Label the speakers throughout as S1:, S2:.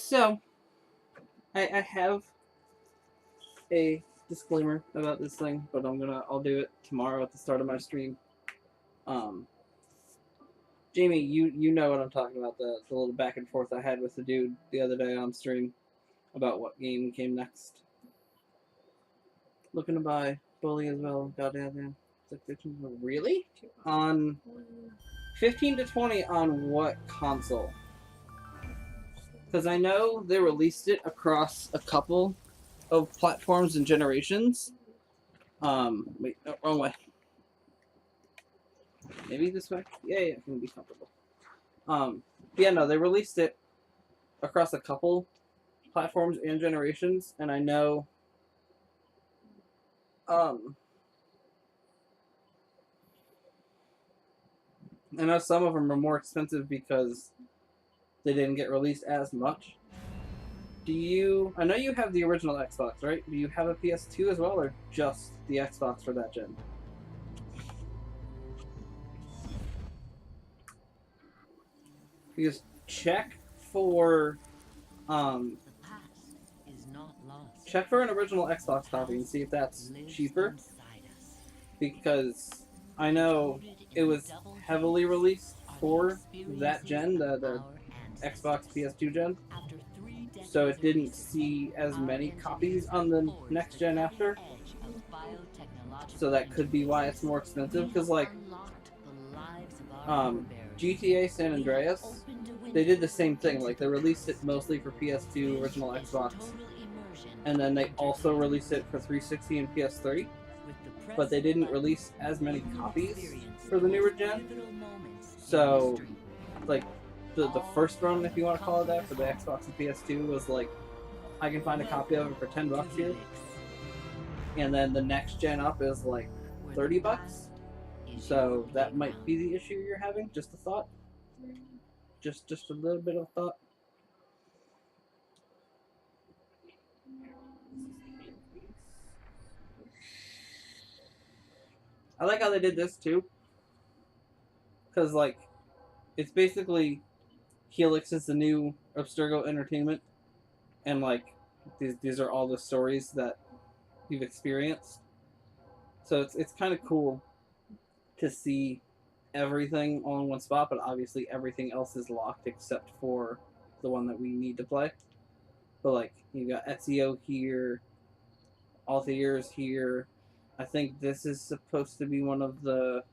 S1: So, I have a disclaimer about this thing, but I'll do it tomorrow at the start of my stream. Jamie, you know what I'm talking about, the little back and forth I had with the dude the other day on stream about what game came next. Looking to buy Bully as well. Goddamn. Really? On 15 to 20 on what console? Because I know they released it across a couple of platforms and generations. Wait, no, wrong way. Maybe this way? Yeah, it can be comfortable. Yeah, no, they released it across a couple platforms and generations, and I know, some of them are more expensive because they didn't get released as much. I know you have the original Xbox, right? Do you have a PS2 as well, or just the Xbox for that gen? Because check for, check for an original Xbox copy and see if that's cheaper. Because I know it was heavily released for that gen, the Xbox PS2 gen. So it didn't see as many copies on the next gen after. So that could be why it's more expensive. Because, like, GTA San Andreas, they did the same thing. Like, they released it mostly for PS2, original Xbox. And then they also released it for 360 and PS3. But they didn't release as many copies for the newer gen. So, like, the first run, if you want to call it that, for the Xbox and PS2 was like, I can find a copy of it for $10 here. And then the next gen up is like $30. So that might be the issue you're having. Just a thought. Just a little bit of thought. I like how they did this too. Because, like, it's basically Helix is the new Abstergo Entertainment. And, like, these are all the stories that you've experienced. So it's kind of cool to see everything all in one spot, but obviously everything else is locked except for the one that we need to play. But, like, you got Ezio here, Altair's here. I think this is supposed to be one of the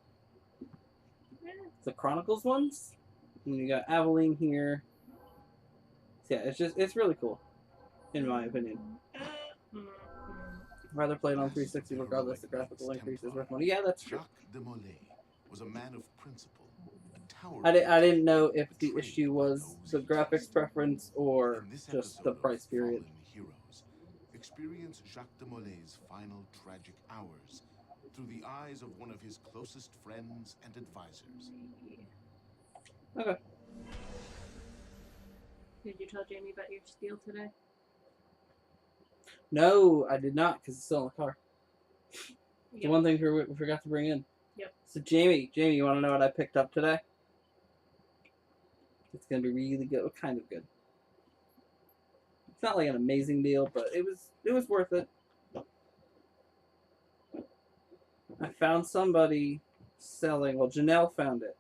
S1: Chronicles ones. And you got Aveline here. So yeah, it's really cool, in my opinion. Rather play it on 360 regardless. The graphical increase is worth money. Yeah, that's true. Was a man of principle. I didn't know if the issue was the graphics preference or just the price period.
S2: Experience Jacques de Molay's final tragic hours through the eyes of one of his closest friends and advisors.
S1: Okay.
S3: Did you tell Jamie about your steal today?
S1: No, I did not, because it's still in the car.
S3: Yep.
S1: The one thing we forgot to bring in.
S3: Yep.
S1: So Jamie, you want to know what I picked up today? It's gonna be really good, kind of good. It's not like an amazing deal, but it was worth it. I found somebody selling. Well, Janelle found it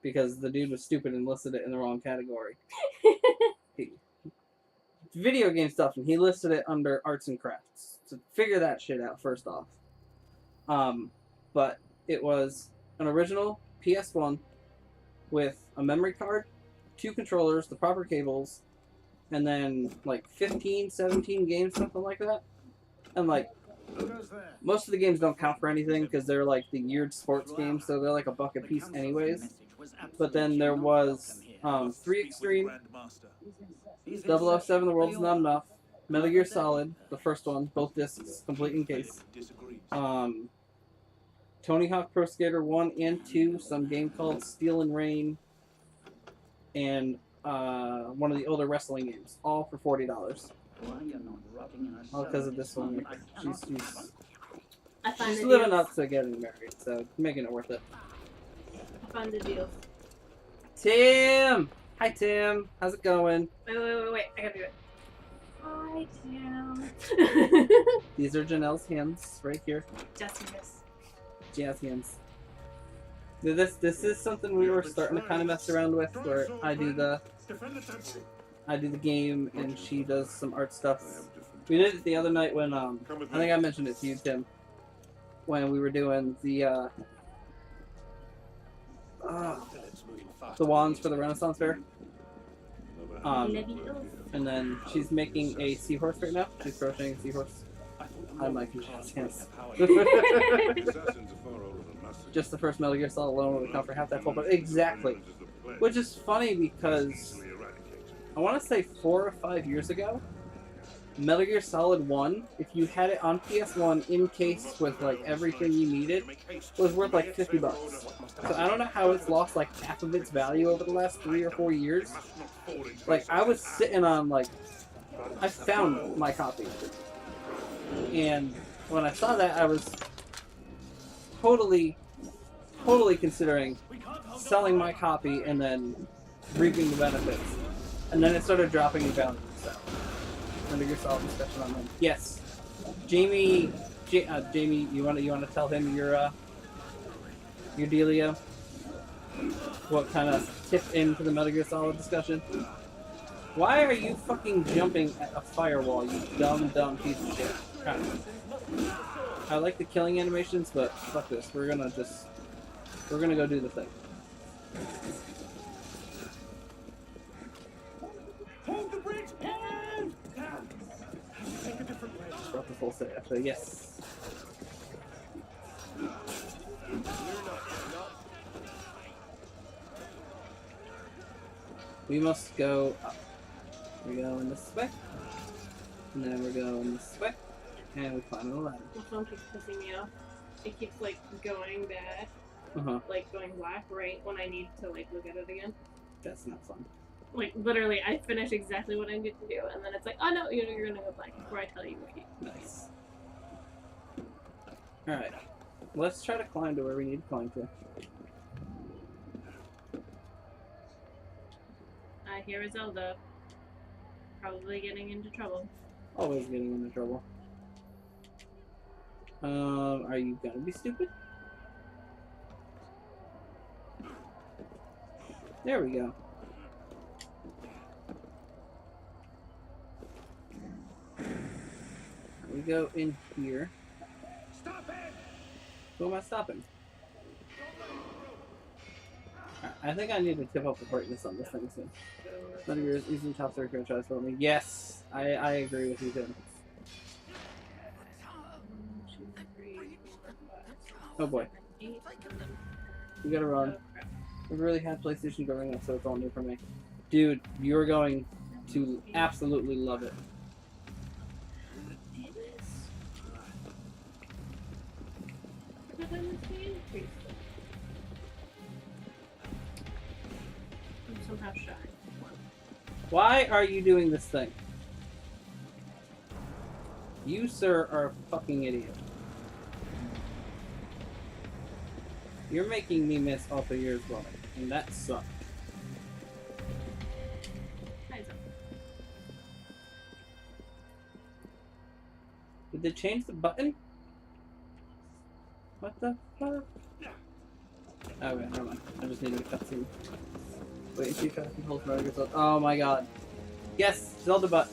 S1: because the dude was stupid and listed it in the wrong category. Video game stuff, and he listed it under arts and crafts. So figure that shit out first off. But it was an original PS1 with a memory card, 2 controllers, the proper cables, and then like 15, 17 games, something like that. And like most of the games don't count for anything because they're like the geared sports games, so they're like $1 a piece anyways. But then there was 3 Extreme, 007 The World's Not Enough, Metal Gear Solid, the first one, both discs, complete in case. Tony Hawk Pro Skater 1 and 2, some game called Steel and Rain, and one of the older wrestling games, all for $40. All because of this one. She's living up to getting married, so making it worth it.
S3: I found the deal.
S1: Tim! Hi, Tim. How's it going?
S3: Wait. I gotta do it. Hi, Tim.
S1: These are Janelle's hands right here.
S3: Jessica's.
S1: Jazz hands. This is something we were starting to kind of mess around with, where I do the game and she does some art stuff. We did it the other night when I think I mentioned it to you, Tim, when we were doing the wands for the Renaissance Fair. And then she's making a seahorse right now. She's crocheting a seahorse. I like jazz hands. Just the first Metal Gear Solid alone would account for half that full, but exactly. Which is funny because I want to say 4 or 5 years ago, Metal Gear Solid 1, if you had it on PS1 in case with like everything you needed, was worth like $50. So I don't know how it's lost like half of its value over the last 3 or 4 years. Like I was sitting on like, I found my copy. And when I saw that, I was totally considering selling my copy and then reaping the benefits. And then it started dropping in value. So, Metal Gear Solid discussion on them. Yes, Jamie, you want to tell him your dealio? What kind of tipped into the Metal Gear Solid discussion? Why are you fucking jumping at a firewall, you dumb piece of shit? I like the killing animations, but fuck this. We're gonna go do the thing.
S4: Hold the bridge and take a different way.
S1: Brought the full set after yes. We must go up. We're going this way. And then we're going this way. And we climb on the ladder.
S3: My phone keeps pissing me off. It keeps like going bad. Like going black right when I need to like look at it again.
S1: That's not fun.
S3: Like literally I finish exactly what I need to do and then it's like, oh no, you're gonna go black before I tell you what you
S1: Nice. Alright. Let's try to climb to where we need to climb to.
S3: I hear Zelda. Probably getting into trouble.
S1: Always getting into trouble. Are you gonna be stupid? There we go. We go in here.
S4: Stop it!
S1: Who am I stopping? I think I need to tip up the brightness on this thing soon. None of yours easily top 3 franchise for me. Yes, I agree with you, Tim. Oh boy. We gotta run. I've really had PlayStation growing up, so it's all new for me. Dude, you're going to absolutely love it.
S3: I'm somehow shy.
S1: Why are you doing this thing? You, sir, are a fucking idiot. You're making me miss all 3 years well, and that sucks. Did they change the button? What the fuck? Oh, wait, never mind. I just needed a cutscene. Wait and see if I can hold my yourself. Oh my god. Yes! Zelda butt!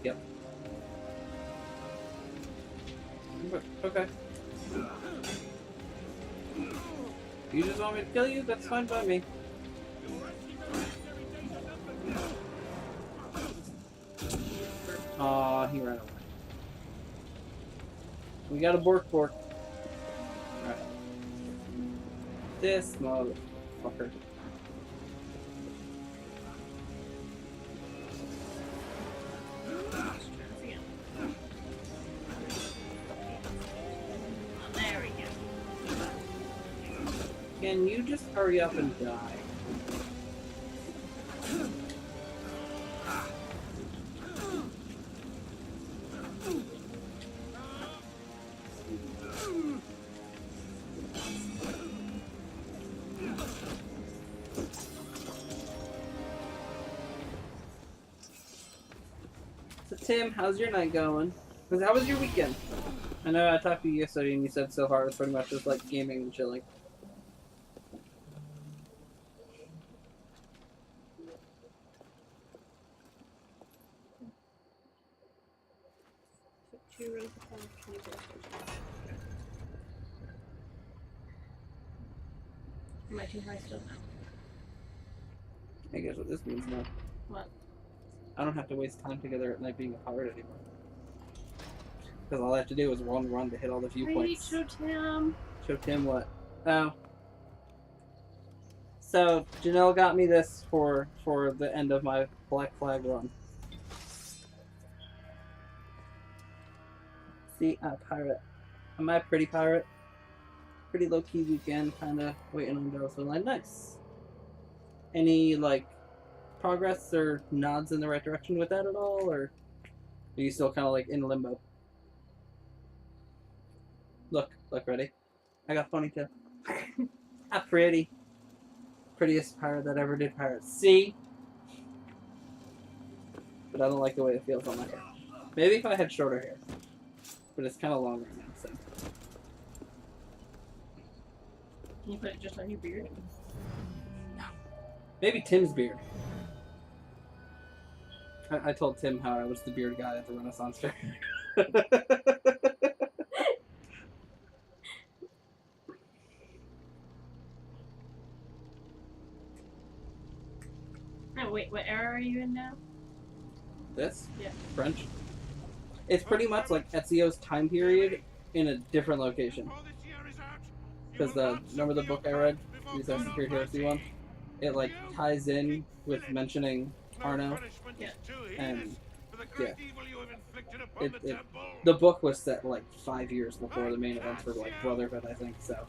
S1: Yep. Okay. You just want me to kill you? That's fine by me. Aw, he ran away. We got a bork. Alright. This motherfucker.
S3: There we go.
S1: Can you just hurry up and die? So Tim, how's your night going? How was your weekend? I know I talked to you yesterday and you said so far it's pretty much just like gaming and chilling.
S3: Am I too high still now?
S1: I guess what this means now.
S3: What?
S1: I don't have to waste time together at night being a pirate anymore. Because all I have to do is one run to hit all the viewpoints.
S3: Show Tim.
S1: Show Tim what? Oh. So, Janelle got me this for the end of my Black Flag run. See, I'm a pirate. Am I a pretty pirate? Pretty low-key weekend, kind of waiting on girls to line. Nice. Any, like, progress or nods in the right direction with that at all, or are you still kind of, like, in limbo? Look, ready? I got ponytail. I'm pretty. Prettiest pirate that ever did pirates. See? But I don't like the way it feels on my hair. Maybe if I had shorter hair. But it's kind of long right now, so.
S3: Can you put it just on your beard?
S1: No. Maybe Tim's beard. I told Tim how I was the beard guy at the Renaissance Fair.
S3: Oh, wait, what era are you in now?
S1: This?
S3: Yeah.
S1: French. It's pretty much like Ezio's time period in a different location. Because remember the book I read, the Assassin's Creed Heresy one? It like ties in with mentioning Arno.
S3: Yeah.
S1: And yeah. The book was set like 5 years before the main events for like Brotherhood, I think, so.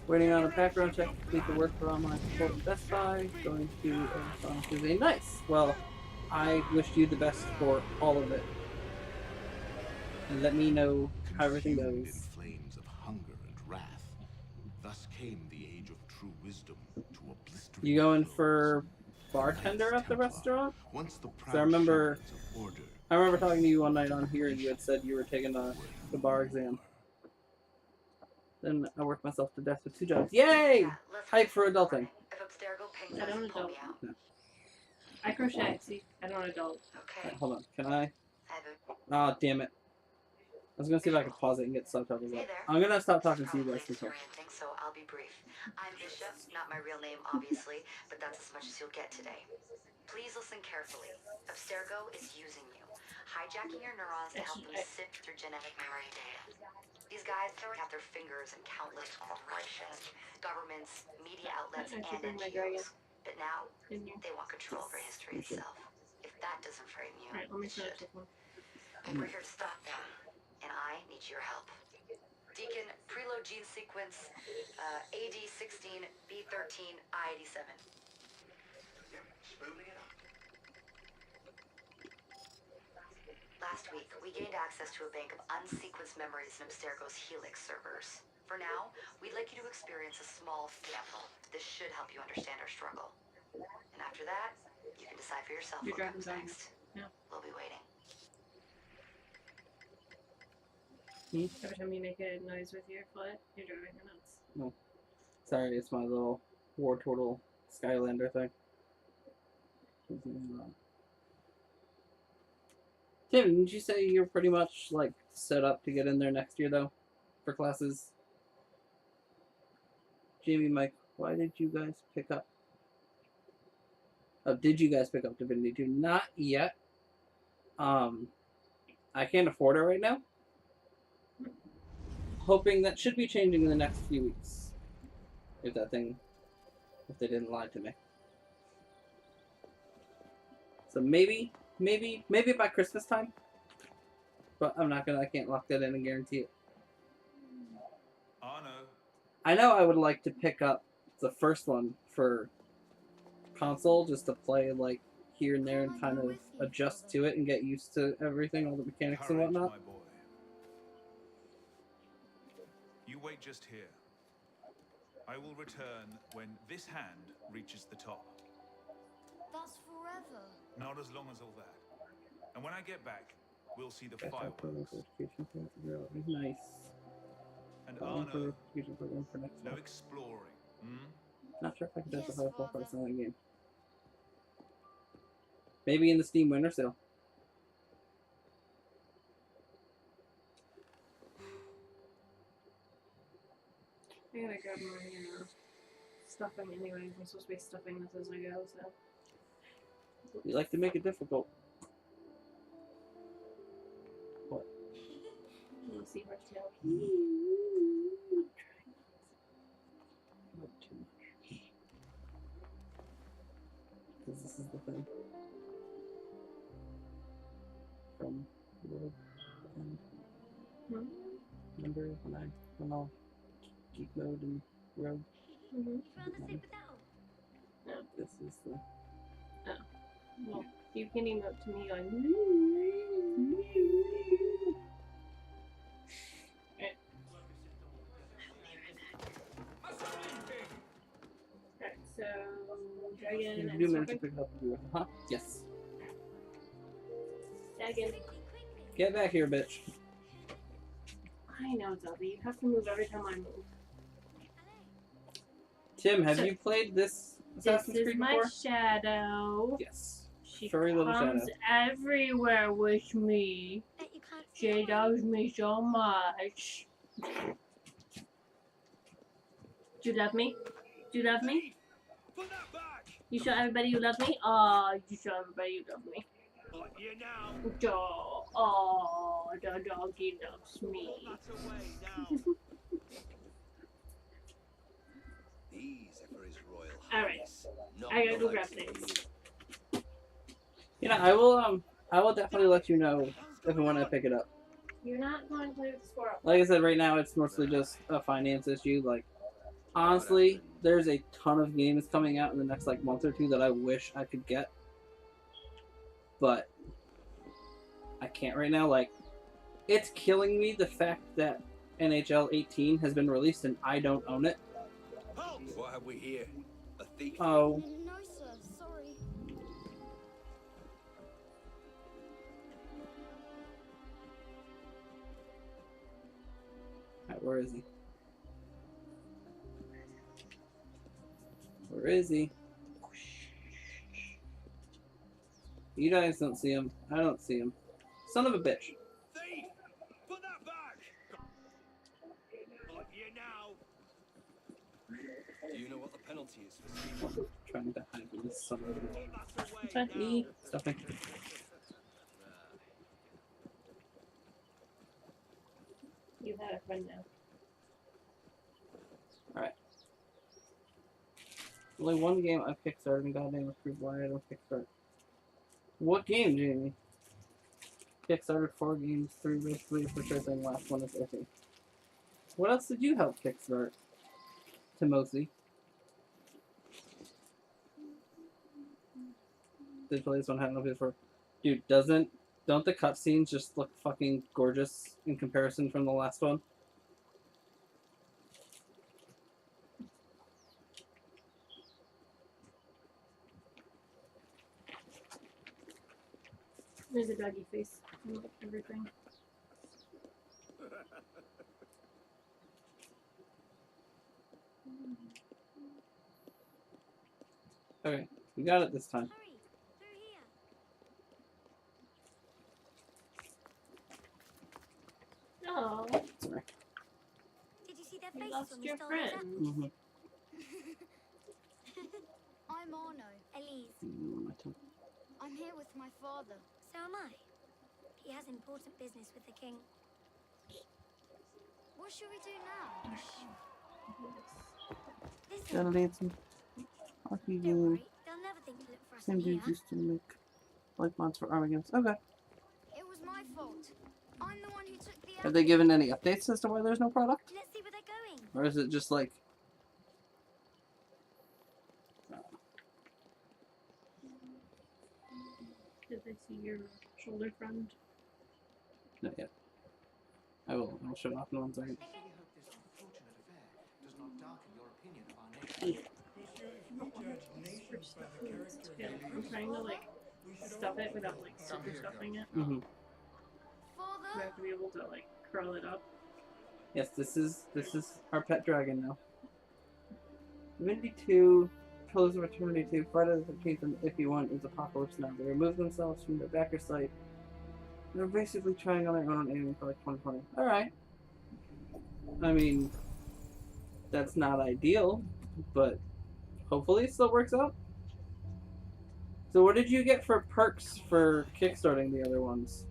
S1: Waiting on a background check to complete the work for online support at Best Buy. Going to Amazon Tuesday. Nice! Well, I wish you the best for all of it. And let me know how everything goes.
S2: In flames of hunger and wrath. Thus came the age of true wisdom to a blistering.
S1: You going for bartender at the restaurant? So I remember talking to you one night on here and you had said you were taking the bar exam. Then I worked myself to death with 2 jobs. Yay! Hype for adulting.
S3: I don't adult.
S1: No.
S3: I crochet, see? I don't adult.
S1: Right, hold on. Can I? Ah, oh, damn it. I was gonna see if I could pause it and get subtitles up. I'm gonna stop talking to you guys for
S5: so I'll be brief. I'm Bishop, not my real name, obviously, but that's as much as you'll get today. Please listen carefully. Abstergo is using you, hijacking your neurons to help them sift through genetic memory data. These guys have their fingers in countless corporations, governments, media outlets, and NGOs. But now, they want control over history itself. If that doesn't frame you,
S3: Alright, let me
S5: it
S3: finish
S5: should.
S3: this one.
S5: But we're here to stop them. And I need your help. Deacon, preload gene sequence AD16, B13, I87. Spooling it up. Last week, we gained access to a bank of unsequenced memories in Abstergo's Helix servers. For now, we'd like you to experience a small sample. This should help you understand our struggle. And after that, you can decide for yourself what comes next.
S3: Yeah.
S5: We'll be waiting.
S3: Every time you make a noise with your foot, you're driving me nuts.
S1: No. Sorry, it's my little War Turtle Skylander thing. Tim, didn't you say you're pretty much like set up to get in there next year though? For classes? Jamie, Mike, why did you guys pick up? Oh, did you guys pick up Divinity 2? Not yet. I can't afford it right now. Hoping that should be changing in the next few weeks. If they didn't lie to me. So maybe by Christmas time. But I can't lock that in and guarantee it.
S4: Arno.
S1: I know I would like to pick up the first one for console just to play like here and there and kind of adjust to it and get used to everything, all the mechanics and whatnot.
S4: My boy. You wait just here.
S6: I will return when this hand reaches the top.
S5: That's forever.
S6: Not as long as all that. And when I get back, we'll see the fireworks.
S1: Nice.
S6: And
S1: Program
S6: Arno,
S1: for next
S6: no
S1: month.
S6: exploring. Hmm?
S1: Not sure if I can
S5: Yes,
S1: justify a full
S5: Father.
S1: price on that game. Maybe in the Steam Winter Sale.
S3: I gotta grab my stuffing anyways. I'm supposed to be stuffing this as I go, so.
S1: You like to make it difficult. What?
S3: We'll see her tail.
S1: Not too much. Because this is the thing. From the world. And remember when I'll geek mode and rogue?
S5: You'd rather sit without?
S3: No.
S1: This is the.
S3: Oh. Well, you can emote to me going. Alright, so dragon
S1: You
S3: and
S1: do manage to
S3: stuffing.
S1: pick it up and do it. Huh? Yes.
S3: Dragon.
S1: Get back here, bitch.
S3: I know, Zelda. You have to move every time I move.
S1: Tim, have
S3: So-
S1: you played this
S3: This
S1: Assassin's
S3: is
S1: Creed
S3: my
S1: before?
S3: shadow.
S1: Yes.
S3: She
S1: Furry little
S3: comes
S1: shadow.
S3: everywhere with me.
S5: Bet you can't see
S3: She
S5: one.
S3: loves me so much. Do you love me? Do you love me?
S4: Put that back!
S3: You show everybody you love me? Oh, you show everybody you love me.
S4: Got you now.
S3: The doggy loves me.
S4: Put that away now.
S7: These are for his royal
S3: Alright.
S7: highness. Not
S3: I gotta
S7: the
S3: go grab
S7: likes of
S3: things.
S7: you.
S1: You know, I will definitely let you know if I want to pick it up.
S3: You're not going to play with the squirrel.
S1: Like I said, right now it's mostly just a finance issue. Like, honestly, there's a ton of games coming out in the next like month or two that I wish I could get, but I can't right now. Like, it's killing me the fact that NHL 18 has been released and I don't own it.
S4: Halt!
S7: What have we here? A thief?
S1: Oh,
S5: No, sir. Sorry.
S1: alright, where is he? Where is he? You guys don't see him. I don't see him. Son of a bitch.
S4: Thief! Put that back! Got you now.
S7: Do you know what the penalty is for stealing?
S1: Trying to hide from this son of a bitch.
S4: Put that away
S3: Try
S4: now.
S3: me.
S1: Stuffing.
S3: You had a friend now.
S1: Alright. Only one game I've kickstarted and goddamn approved why I don't kickstart. What game, Jamie? Kickstarted 4 games, 3 basically for sure thing, last one is iffy. What else did you help kickstart, Timothy? Did play this one, I don't know before. Dude, don't the cutscenes just look fucking gorgeous in comparison from the last one?
S3: There's a doggy face on everything.
S1: Okay, we got it this time.
S5: Hurry. Through here.
S3: Oh,
S1: Sorry.
S5: Did you see their
S3: you
S5: faces
S3: lost
S5: when we
S3: your
S5: stole those
S3: friend.
S5: apples?
S1: Mm-hmm.
S5: I'm Arno. Elise.
S1: My tongue.
S5: I'm here with my father. So am I. He has important business with the king. What should we do now? Listen,
S1: Gotta need some hockey
S5: don't
S1: game.
S5: worry. They'll never think to look for us
S1: Same
S5: in here.
S1: dudes used to make like mods for army games. Okay.
S5: It was my fault. I'm the one who took the
S1: Have they given any updates as to why there's no product?
S5: Let's see where they're going.
S1: Or is it just like...
S3: Did they see your shoulder friend?
S1: Not yet. I'll show it off in 1 second.
S8: We hope this unfortunate affair does not darken your opinion
S3: I'm trying to like stuff it without like super stuffing it.
S1: Mm-hmm.
S3: I have to be able to like curl it up.
S1: Yes, this is our pet dragon now. Divinity 2, Pillars of Eternity 2, Friday the 13th, and If You Want is Apocalypse Now. They remove themselves from their backer site. They're basically trying on their own, aiming for like 2020. Alright. I mean, that's not ideal, but hopefully it still works out. So what did you get for perks for kickstarting the other ones?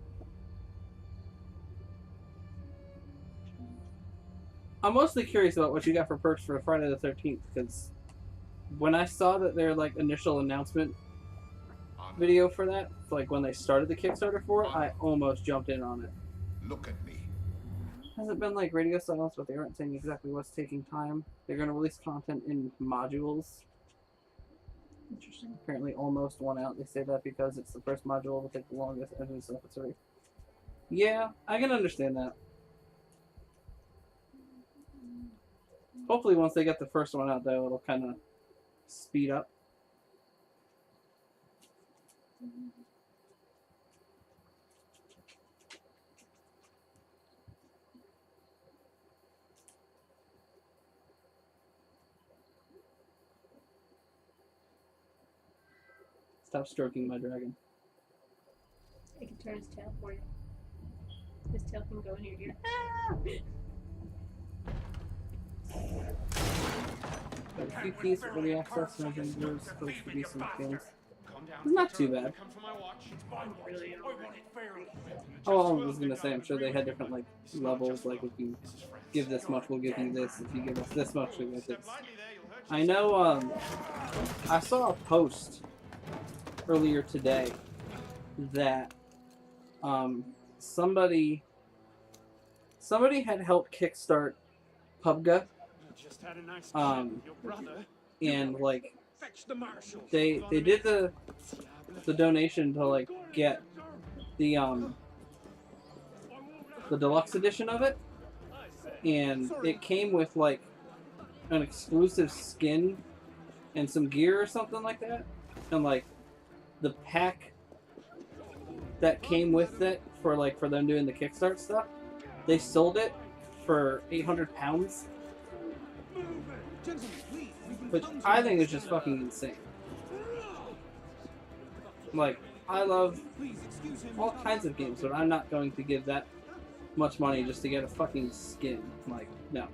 S1: I'm mostly curious about what you got for perks for Friday the 13th, because when I saw that their like initial announcement video for that, like when they started the Kickstarter for it, I almost jumped in on it.
S2: Look at me.
S1: Hasn't been like radio silence, but they aren't saying exactly what's taking time. They're going to release content in modules. Interesting. Apparently almost one out. They say that because it's the first module will take the longest and stuff. It's already... Yeah, I can understand that. Hopefully once they get the first one out though, it'll kind of speed up. Stop stroking my dragon.
S3: I can turn his tail for you. His tail can go in your ear.
S1: There's a few keys for the access and everything. There's supposed to be some things. It's not too bad.
S3: Really
S1: Oh, I was gonna say, I'm sure they had different like levels. Like if you give this much, we'll give you this. If you give us this much, we'll get this. I know. I saw a post earlier today that somebody had helped kickstart PUBG, and like they did the donation to like get the deluxe edition of it, and it came with like an exclusive skin and some gear or something like that, and like the pack that came with it for them doing the Kickstart stuff, they sold it for £800, which I think is just fucking insane. Like, I love all kinds of games, but I'm not going to give that much money just to get a fucking skin. Like, no.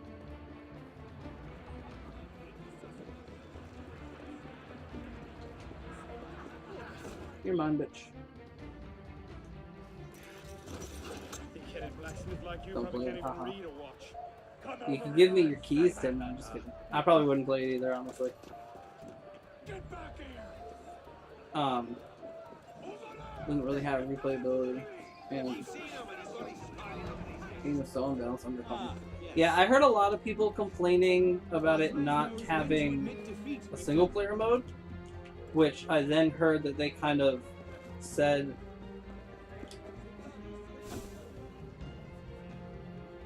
S1: You're mine, bitch. Don't play it, haha. You can give me your keys, Tim. No, I'm just kidding. I probably wouldn't play it either, honestly. Doesn't really have replayability, and game is so unbalanced under fun. Yeah, I heard a lot of people complaining about it not having a single player mode, which I then heard that they kind of said...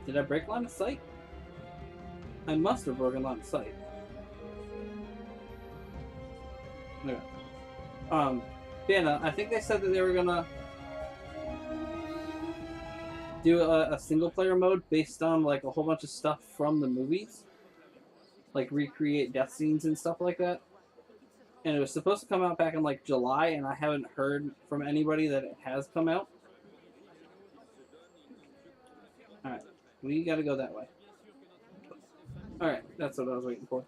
S1: Did I break line of sight? I must have broken line of sight. Okay. Yeah, no, I think they said that they were gonna do a single player mode based on like a whole bunch of stuff from the movies. Like recreate death scenes and stuff like that. And it was supposed to come out back in like July, and I haven't heard from anybody that it has come out. Alright, we gotta go that way. Alright, that's what I was waiting for.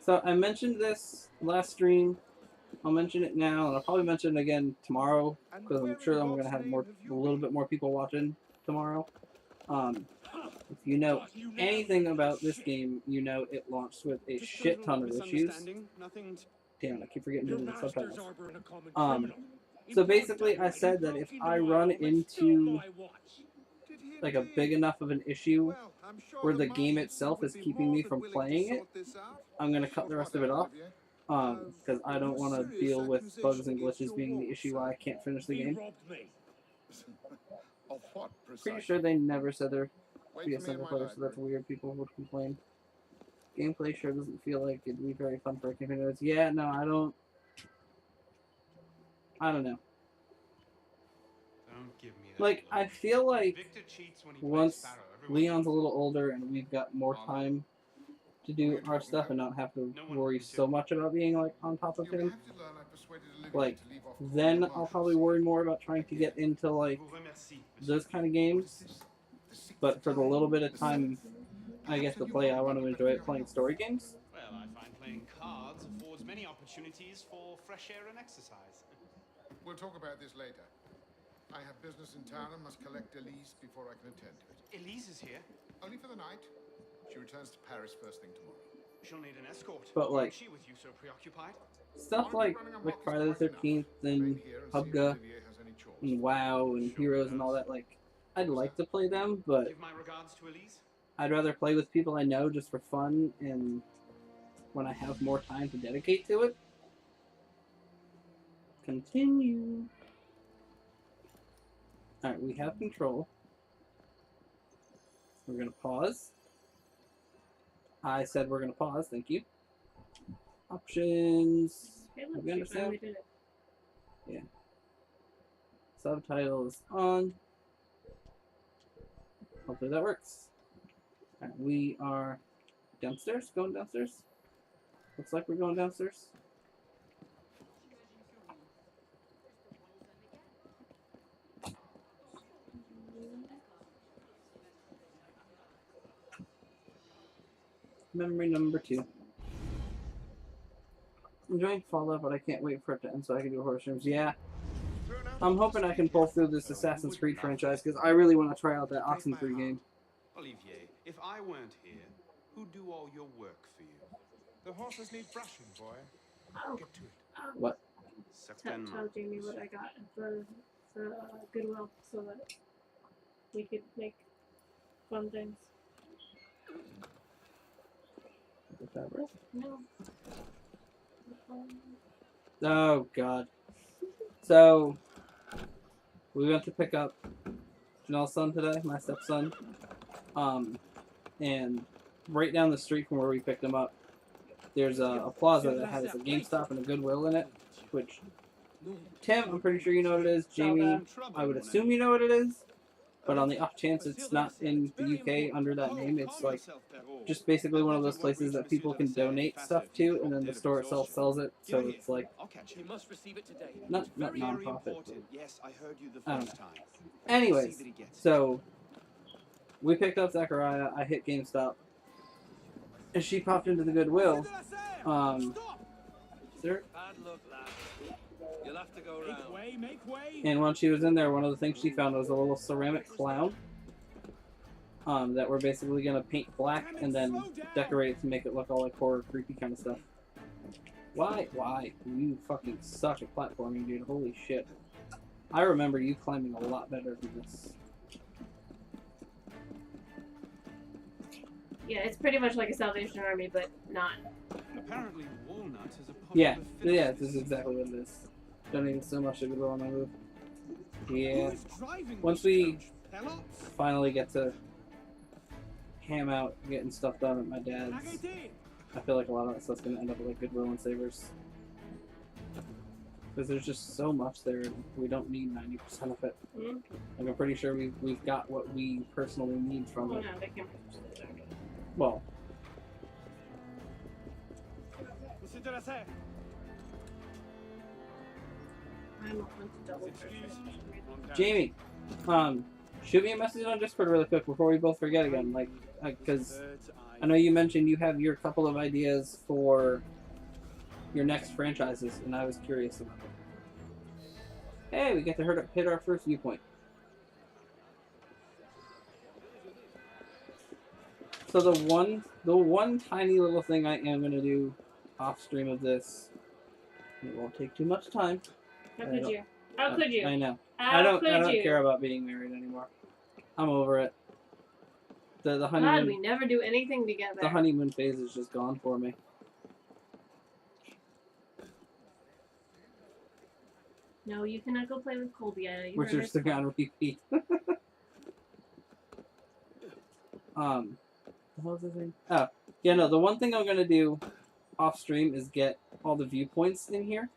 S1: So I mentioned this last stream. I'll mention it now, and I'll probably mention it again tomorrow, because I'm sure I'm going to have a little bit more people watching tomorrow. If you know anything about this game, you know it launched with a shit ton of issues. Damn it, I keep forgetting to do the subtitles. So basically, I said that if I run into like a big enough of an issue where the game itself is keeping me from playing it, I'm going to cut the rest of it off. Because I don't want to deal with bugs and glitches being the issue why I can't finish the game.
S4: robbed me.
S2: Of what
S1: Pretty
S2: precisely?
S1: sure they never said there'd
S2: Wait
S1: be a
S2: for me in
S1: single
S2: my
S1: player, so that's
S2: library.
S1: weird. People would complain. Gameplay sure doesn't feel like it'd be very fun for a computer. Yeah, no, I don't know.
S8: Don't give me that
S1: Like,
S8: look.
S1: I feel like
S8: Victor cheats when he plays
S1: once
S8: Sparrow. Everyone
S1: Leon's a
S8: knows.
S1: little older and we've got more time to do our stuff and not have to worry so much about being like on top of
S2: You'll
S1: him,
S2: have to learn I persuaded Olivia
S1: like
S2: to leave off
S1: then
S2: calling
S1: I'll
S2: the
S1: probably worry more about trying to get into like
S8: Je vous remercie,
S1: those kind of games. But for the little bit of time I get to play, I want to enjoy it playing story games.
S8: Well, I find playing cards affords many opportunities for fresh air and exercise.
S2: We'll talk about this later. I have business in town and must collect Elise before I can attend to it.
S8: Elise is here.
S2: Only for the night. She returns to Paris first thing tomorrow.
S8: She'll need an escort.
S1: But,
S8: Why
S1: like,
S8: is she with you so preoccupied?
S1: Stuff like Friday the 13th and PUBG and WoW and Heroes and all that, like, I'd like to play them, but
S8: Give my regards to Elise.
S1: I'd rather play with people I know just for fun and when I have more time to dedicate to it. Continue. Alright, we have control. We're going to pause. I said we're going to pause, thank you. Options.
S3: Hey, look,
S1: We
S3: she
S1: understand?
S3: finally did it.
S1: Yeah. Subtitles on. Hopefully that works. Alright, we are downstairs, going downstairs. Looks like we're going downstairs. Memory number 2. Enjoying Fallout, but I can't wait for it to end so I can do horror streams. Yeah. I'm hoping I can pull through this Assassin's Creed franchise because I really want to try out that Oxenfree game.
S6: Olivier, if I weren't here, who'd do all your work for you?
S4: The horses need brushing, boy.
S3: Oh,
S4: Get to it.
S1: What?
S3: tell Jamie what I got for Goodwill so that we could make fun things.
S1: The fabric?
S3: No.
S1: Oh god. So we went to pick up Janelle's son today, my stepson. And right down the street from where we picked him up, there's a plaza that has a GameStop and a Goodwill in it, which Tim, I'm pretty sure you know what it is. Jamie, I would assume you know what it is. But on the off chance it's not in the UK under that name, it's like just basically one of those places that people can donate stuff to, and then the store itself sells it. So it's like
S7: You must receive it today.
S1: not non-profit.
S7: Yes, I heard you the
S1: I don't
S7: first
S1: know.
S7: time.
S1: Anyways, so we picked up Zachariah. I hit GameStop, and she popped into the Goodwill. Sir.
S7: Bad luck, lad. You'll have to go around.
S4: Make way.
S1: And when she was in there, one of the things she found was a little ceramic clown that we're basically going to paint black and then decorate it to make it look all like horror, creepy kind of stuff. Why? You fucking suck at platforming, dude. Holy shit. I remember you climbing a lot better than this.
S3: Yeah, it's pretty much like a Salvation Army, but not.
S6: Apparently, walnut is a popular
S1: Yeah,
S6: filling.
S1: yeah, this is exactly what it is. Don't even so much to Goodwill on my move. Yeah. Once we finally get to ham out getting stuff done at my dad's, I feel like a lot of that stuff's gonna end up at like Goodwill and Savers. Because there's just so much there, and we don't need 90% of it.
S3: Mm-hmm.
S1: Like, I'm pretty sure we've got what we personally need from
S3: Oh
S1: it.
S3: no, they can't push this.
S1: Well,
S3: I'm on to double check.
S1: Jamie, shoot me a message on Discord really quick before we both forget again. Like, because I know you mentioned you have your couple of ideas for your next franchises, and I was curious about them. Hey, we get to hit our first viewpoint. So the one tiny little thing I am gonna do off stream of this, it won't take too much time.
S3: How could you? How could you?
S1: I know.
S3: How
S1: I don't
S3: could you?
S1: care about being married anymore. I'm over it. The
S3: God,
S1: honeymoon
S3: we never do anything together.
S1: the honeymoon phase is just gone for me.
S3: No, you cannot go play with Colby.
S1: Wizards to on repeat. What was the thing? Oh, yeah, no, the one thing I'm gonna do off stream is get all the viewpoints in here,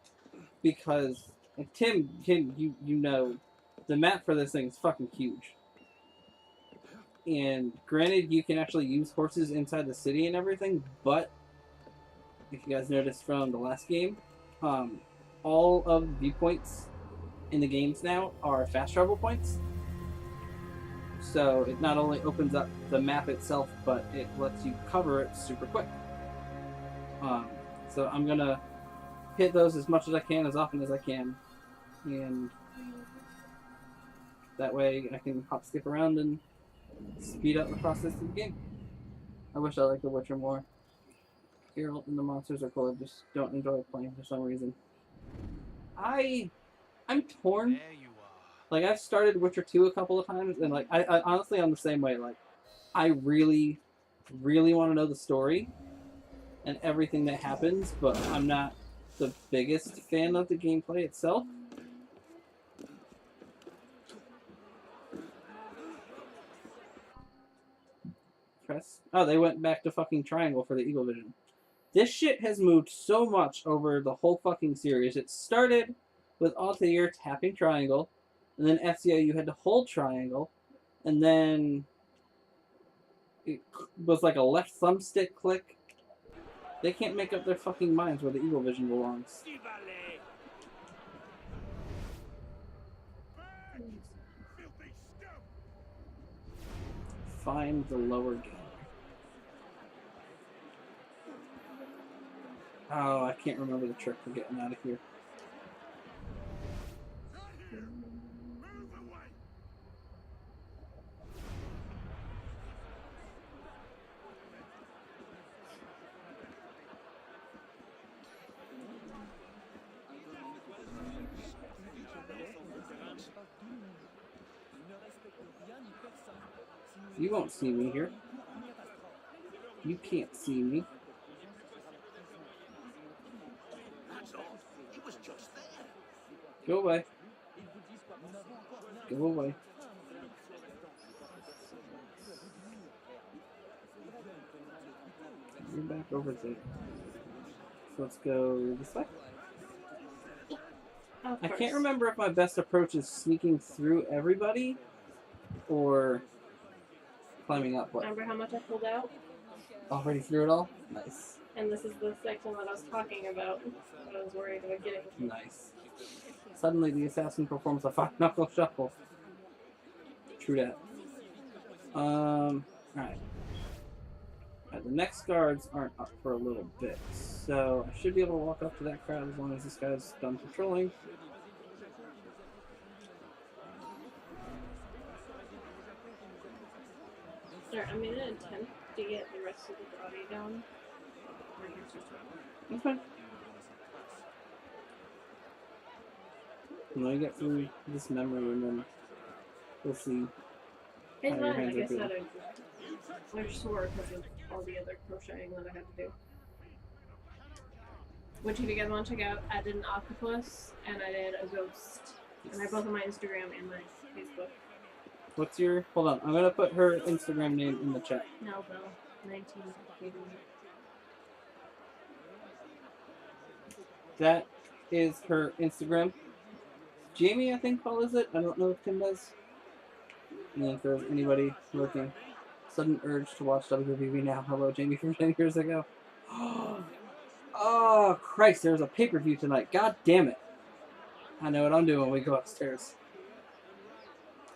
S1: because Tim, you know, the map for this thing is fucking huge. And granted, you can actually use horses inside the city and everything, but if you guys noticed from the last game, all of the viewpoints in the games now are fast travel points. So it not only opens up the map itself, but it lets you cover it super quick. So I'm gonna hit those as much as I can, as often as I can, and that way I can hop, skip around, and speed up the process of the game. I wish I liked The Witcher more. Geralt and the monsters are cool. I just don't enjoy playing for some reason. I'm torn.
S6: There you are.
S1: Like, I've started Witcher 2 a couple of times, and like I honestly, I'm the same way. Like, I really, really want to know the story and everything that happens, but I'm not the biggest fan of the gameplay itself. Press. Oh, they went back to fucking triangle for the Eagle Vision. This shit has moved so much over the whole fucking series. It started with Altair tapping triangle, and then FCA you had to hold triangle, and then it was like a left thumbstick click. They can't make up their fucking minds where the Eagle Vision belongs. Find the lower game. Oh, I can't remember the trick for getting out of here. You won't see me here. You can't see me. Go away. Go away. You're back over there. So let's go this way. I can't remember if my best approach is sneaking through everybody or climbing up. What?
S3: Remember how much I pulled out?
S1: Already through it all? Nice.
S3: And this is the section that I was talking about that I was worried about getting.
S1: Nice. Suddenly the assassin performs a five-knuckle shuffle. True that. Alright. The next guards aren't up for a little bit, so I should be able to walk up to that crowd as long as this guy's done patrolling.
S3: Alright, I'm gonna attempt to get the rest of the body down.
S1: That's fine. Let me get through this memory and then we'll see.
S3: It's
S1: how your
S3: fine,
S1: hands
S3: like
S1: are
S3: I
S1: feeling.
S3: said, I'm sore because of all the other crocheting that I had to do. Which, if you guys want to check out, I did an octopus and I did a ghost. And they're both on my Instagram and my Facebook.
S1: What's your... Hold on, I'm gonna put her Instagram name in the chat.
S3: Melville, 1988.
S1: That is her Instagram. Jamie, I think, follows it. I don't know if Tim does. And then if there's anybody looking, sudden urge to watch WWB now. Hello, Jamie from 10 years ago. Oh, Christ, there's a pay-per-view tonight. God damn it. I know what I'm doing when we go upstairs.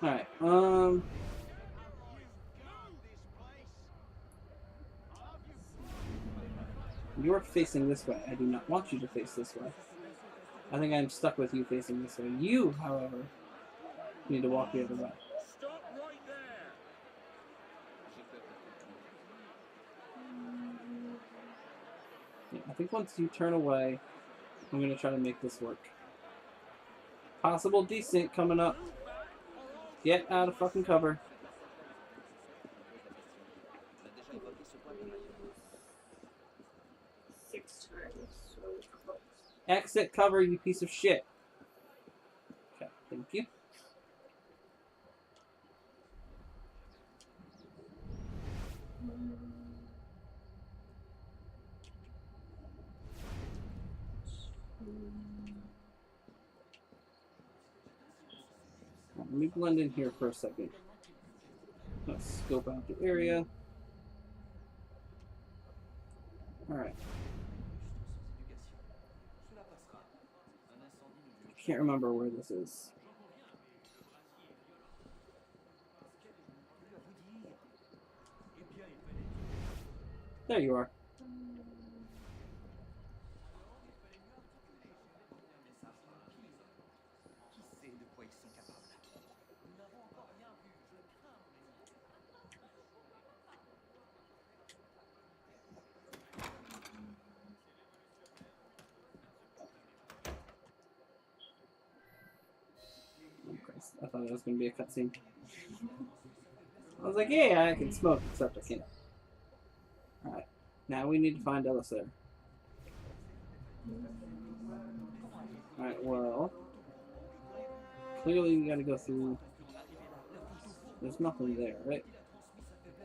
S1: Alright, you're facing this way. I do not want you to face this way. I think I'm stuck with you facing this way. You, however, need to walk the other way.
S4: Stop right there.
S1: Yeah, I think once you turn away, I'm going to try to make this work. Possible desync coming up. Get out of fucking cover.
S3: Six times. So close.
S1: Exit cover, you piece of shit. Thank you. Let me blend in here for a second. Let's scope out the area. Alright. I can't remember where this is. There you are. I thought it was going to be a cutscene. I was like, yeah, I can smoke, except I can't. Alright, now we need to find Elisir. Alright, well... Clearly we gotta go through... There's nothing there, right?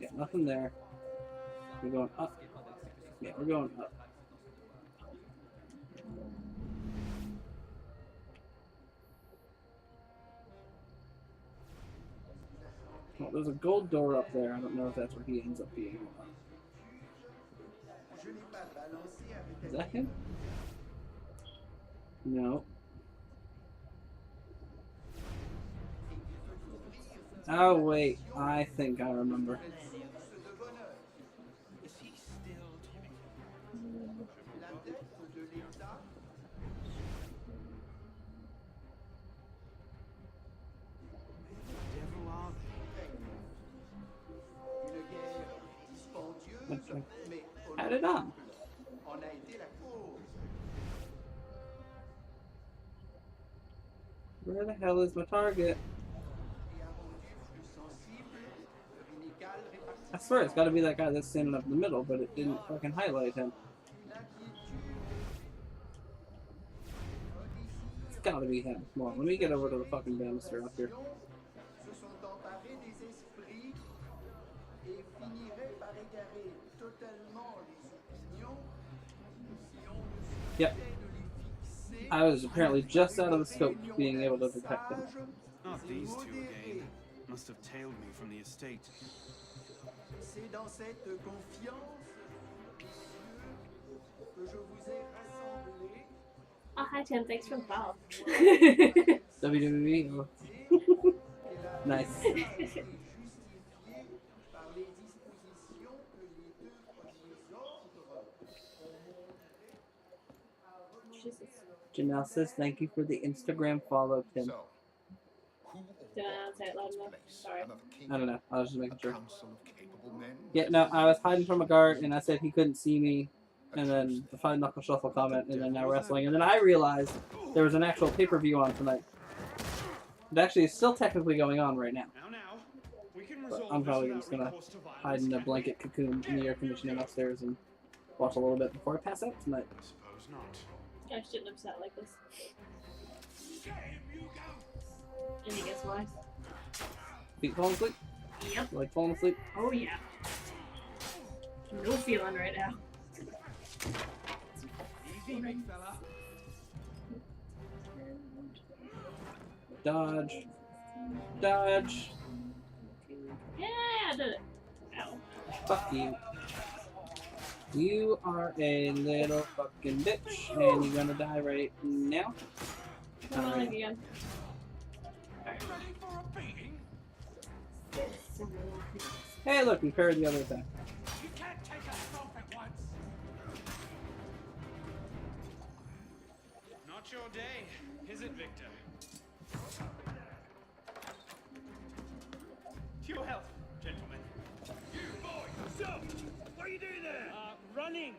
S1: Yeah, nothing there. We're going up. Yeah, we're going up. Well, there's a gold door up there. I don't know if that's where he ends up being. Is that him? No. Oh, wait. I think I remember. Had it on. Where the hell is my target? I swear it's gotta be that guy that's standing up in the middle, but it didn't fucking highlight him. It's gotta be him. Come on, let me get over to the fucking banister up here. Yep. I was apparently just out of the scope being able to detect them.
S8: Not these two again. Must have tailed me from the estate.
S3: Oh, hi Tim, thanks for the follow.
S1: WWE. Nice. Janelle says thank you for the Instagram follow, Tim.
S2: So, who
S3: Did I not say it loud enough? Sorry.
S1: I don't know. I was just making sure.
S2: Council of capable men?
S1: Yeah, no, I was hiding from a guard, and I said he couldn't see me, and then the Five Knuckle Shuffle comment, and then now wrestling, and then I realized there was an actual pay-per-view on tonight. It actually is still technically going on right now. But I'm probably just gonna hide in a blanket cocoon in the air conditioning upstairs and watch a little bit before I pass out tonight.
S8: I suppose not.
S3: I shouldn't have sat like this. Any guess why?
S1: Feet falling asleep?
S3: Yep.
S1: Like falling asleep?
S3: Oh yeah. No feeling right now.
S7: Easy, big fella.
S1: Dodge. Dodge.
S3: Yeah, I did it. Ow.
S1: Fuck you. You are a little fucking bitch, and you're gonna die right now.
S3: Come on again.
S1: Hey, look, we paired the other attack.
S7: You can't take us both at once.
S8: Not your day, is it, Victor?
S7: To your health, gentlemen. You boy, stop! What are you doing there? Running.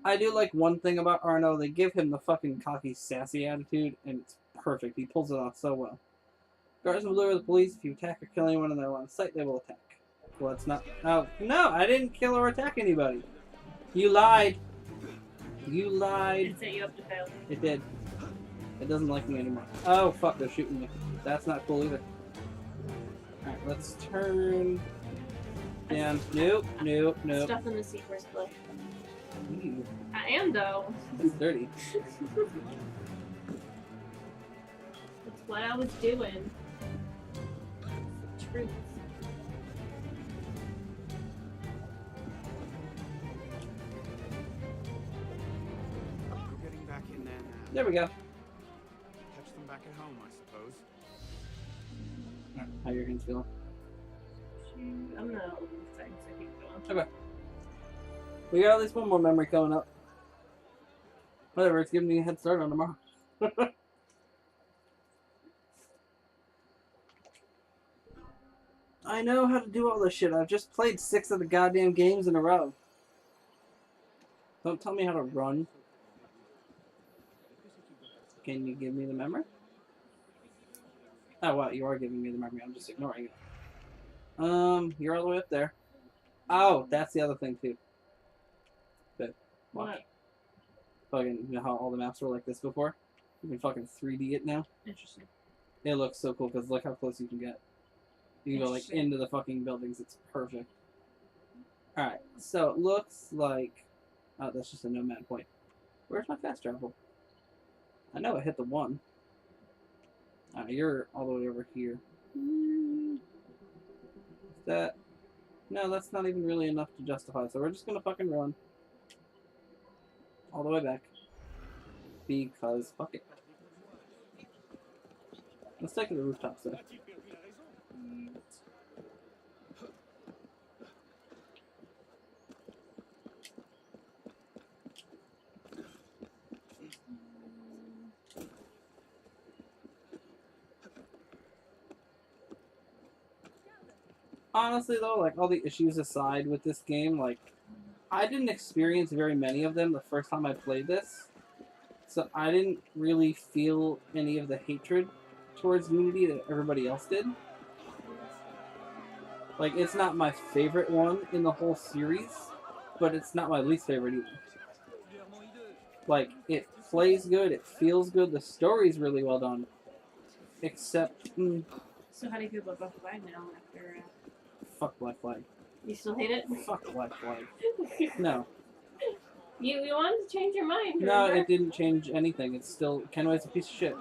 S1: I do like one thing about Arno. They give him the fucking cocky, sassy attitude, and it's perfect. He pulls it off so well. Guards will lure the police. If you attack or kill anyone in their line of sight, they will attack. Well, that's not... Oh, no, I didn't kill or attack anybody. You lied. You lied.
S3: It set you up to fail.
S1: It did. It doesn't like me anymore. Oh, fuck, they're shooting me. That's not cool either. Alright, let's turn down. Nope, nope, nope.
S3: Stuff in the secret bush.
S1: Ew,
S3: I am, though.
S1: that's dirty.
S3: That's what I was doing. Truth.
S8: We're getting back in there now.
S1: There we go.
S8: Catch them back at home, I suppose.
S1: Alright, how your hands feeling?
S3: I'm gonna open the thing so I keep going.
S1: Okay. We got at least one more memory coming up. Whatever, it's giving me a head start on tomorrow. I know how to do all this shit. I've just played 6 of the goddamn games in a row. Don't tell me how to run. Can you give me the memory? Oh, wow, you are giving me the memory. I'm just ignoring it. You're all the way up there. Oh, that's the other thing, too. But, watch.
S3: What?
S1: Fucking, you know how all the maps were like this before? You can fucking 3D it now.
S3: Interesting.
S1: It looks so cool, because look how close you can get. You can go, like, into the fucking buildings. It's perfect. Alright, so it looks like... Oh, that's just a nomad point. Where's my fast travel? I know I hit the 1. You're all the way over here. That... No, that's not even really enough to justify, so we're just gonna fucking run. All the way back. Because, fuck it. Let's take it to the rooftops, though. Honestly, though, like, all the issues aside with this game, like, I didn't experience very many of them the first time I played this. So I didn't really feel any of the hatred towards Unity that everybody else did. Like, it's not my favorite one in the whole series, but it's not my least favorite either. Like, it plays good, it feels good, the story's really well done. Except,
S3: So how do you feel about Black Flag now after...
S1: fuck Black Flag.
S3: You still hate it?
S1: Fuck Black Flag. No.
S3: You wanted to change your mind,
S1: No,
S3: remember?
S1: it didn't change anything. It's still... Kenway's a piece of shit.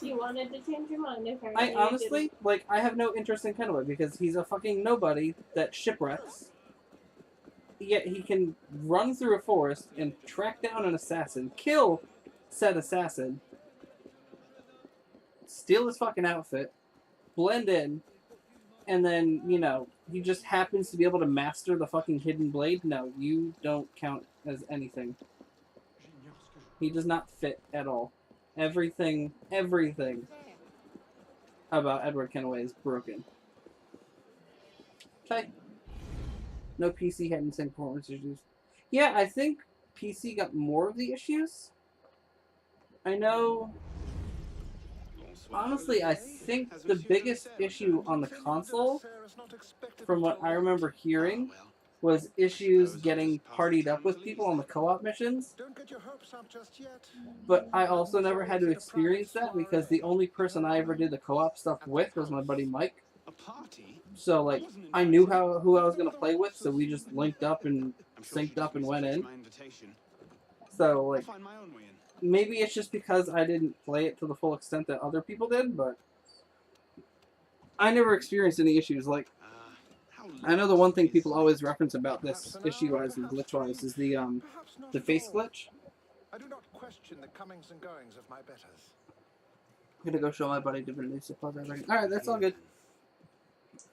S3: You wanted to change your mind, apparently.
S1: I honestly, like, I have no interest in Kenway because he's a fucking nobody that shipwrecks. Yet he can run through a forest and track down an assassin, kill said assassin, steal his fucking outfit, blend in, and then, you know, he just happens to be able to master the fucking hidden blade. No, you don't count as anything. He does not fit at all. Everything about Edward Kenway is broken. Okay. No PC had insane performance issues. Yeah, I think PC got more of the issues. I know... Honestly, I think the biggest issue on the console, from what I remember hearing, was issues getting partied up with people on the co-op missions. But I also never had to experience that because the only person I ever did the co-op stuff with was my buddy Mike. So, like, I knew who I was going to play with, so we just linked up and synced up and went in. So, like, maybe it's just because I didn't play it to the full extent that other people did, but I never experienced any issues. Like, I know the one thing people always reference about this issue-wise and glitch-wise is the face glitch.
S9: I do not question the comings and goings of my betters.
S1: I'm gonna go show my buddy Divinity Suppose already. Alright, that's all good.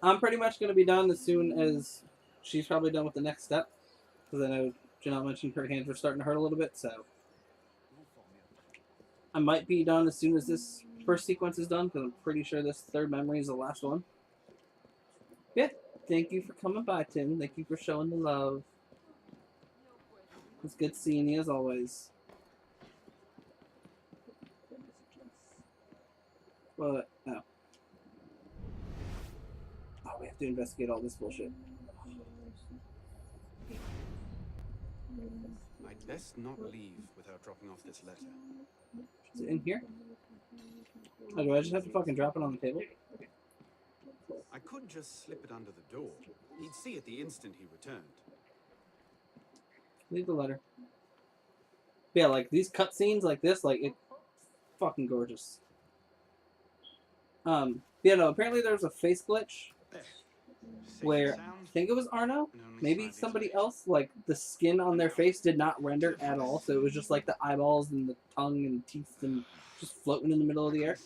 S1: I'm pretty much gonna be done as soon as she's probably done with the next step. Because I know Janelle mentioned her hands were starting to hurt a little bit, so I might be done as soon as this first sequence is done, because I'm pretty sure this third memory is the last one. Yeah, thank you for coming by, Tim. Thank you for showing the love. It's good seeing you as always. But, no. Oh, we have to investigate all this bullshit.
S8: I'd best not leave without dropping off this letter.
S1: Is it in here? Oh, do I just have to fucking drop it on the table?
S8: I could just slip it under the door. He'd see it the instant he returned.
S1: Leave the letter. Yeah, like these cutscenes like this, like it fucking gorgeous. Yeah, no, apparently there's a face glitch where I think it was Arno, maybe somebody else, like the skin on their face did not render at all, so it was just like the eyeballs and the tongue and teeth and just floating in the middle of the air.